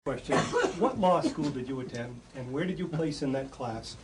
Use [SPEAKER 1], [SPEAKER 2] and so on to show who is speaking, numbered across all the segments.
[SPEAKER 1] Question. What law school did you attend, and where did you place in that class?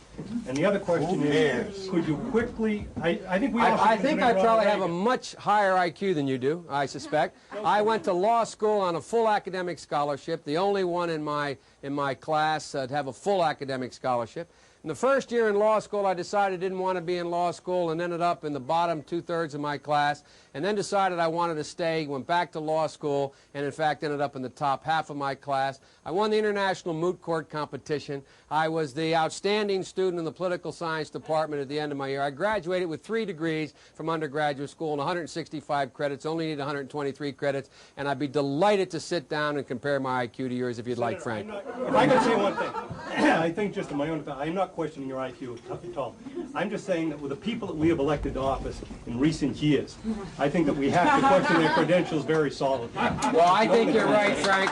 [SPEAKER 1] And the other question is, could you quickly, I think we all
[SPEAKER 2] I think I probably have a
[SPEAKER 1] Reagan.
[SPEAKER 2] much higher IQ than you do, I suspect. I went to law school on a full academic scholarship, the only one in my class to have a full academic scholarship. In the first year in law school, I decided I didn't want to be in law school and ended up in the bottom two-thirds of my class, and then decided I wanted to stay, went back to law school, and in fact ended up in the top half of my class. I won the International Moot Court competition. I was the outstanding student in the political science department at the end of my year. I graduated with 3 degrees from undergraduate school and 165 credits, only need 123 credits, and I'd be delighted to sit down and compare my IQ to yours if you'd like, Frank.
[SPEAKER 1] If I could say one thing, I think just in my own opinion, I'm not questioning your IQ at all. I'm just saying that with the people that we have elected to office in recent years, I think that we have to question their credentials very solidly.
[SPEAKER 2] Well, I think you're right, Frank.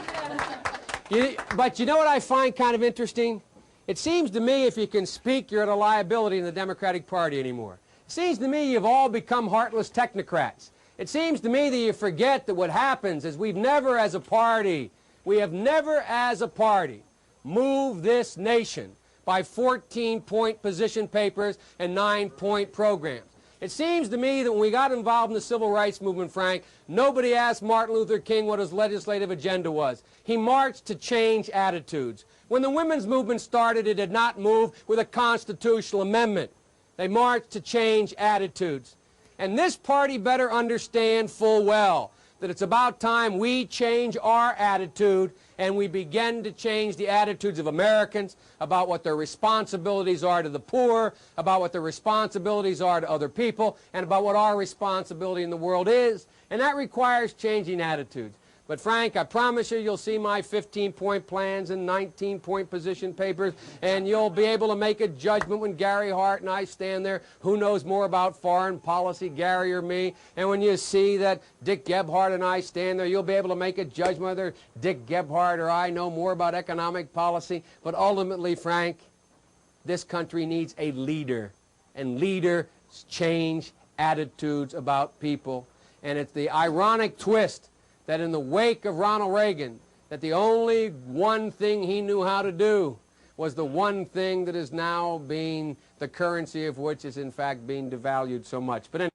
[SPEAKER 2] But you know what I find kind of interesting? It seems to me if you can speak, you're at a liability in the Democratic Party anymore. It seems to me you've all become heartless technocrats. It seems to me that you forget that what happens is we have never as a party moved this nation by 14-point position papers and 9-point programs. It seems to me that when we got involved in the civil rights movement, Frank, nobody asked Martin Luther King what his legislative agenda was. He marched to change attitudes. When the women's movement started, it did not move with a constitutional amendment. They marched to change attitudes. And this party better understand full well that it's about time we change our attitude and we begin to change the attitudes of Americans about what their responsibilities are to the poor, about what their responsibilities are to other people, and about what our responsibility in the world is. And that requires changing attitudes. But Frank, I promise you, you'll see my 15-point plans and 19-point position papers, and you'll be able to make a judgment when Gary Hart and I stand there. Who knows more about foreign policy, Gary or me? And when you see that Dick Gebhardt and I stand there, you'll be able to make a judgment whether Dick Gebhardt or I know more about economic policy. But ultimately, Frank, this country needs a leader, and leaders change attitudes about people. And it's the ironic twist that in the wake of Ronald Reagan, that the only one thing he knew how to do was the one thing that is now being the currency of which is in fact being devalued so much. But anyway.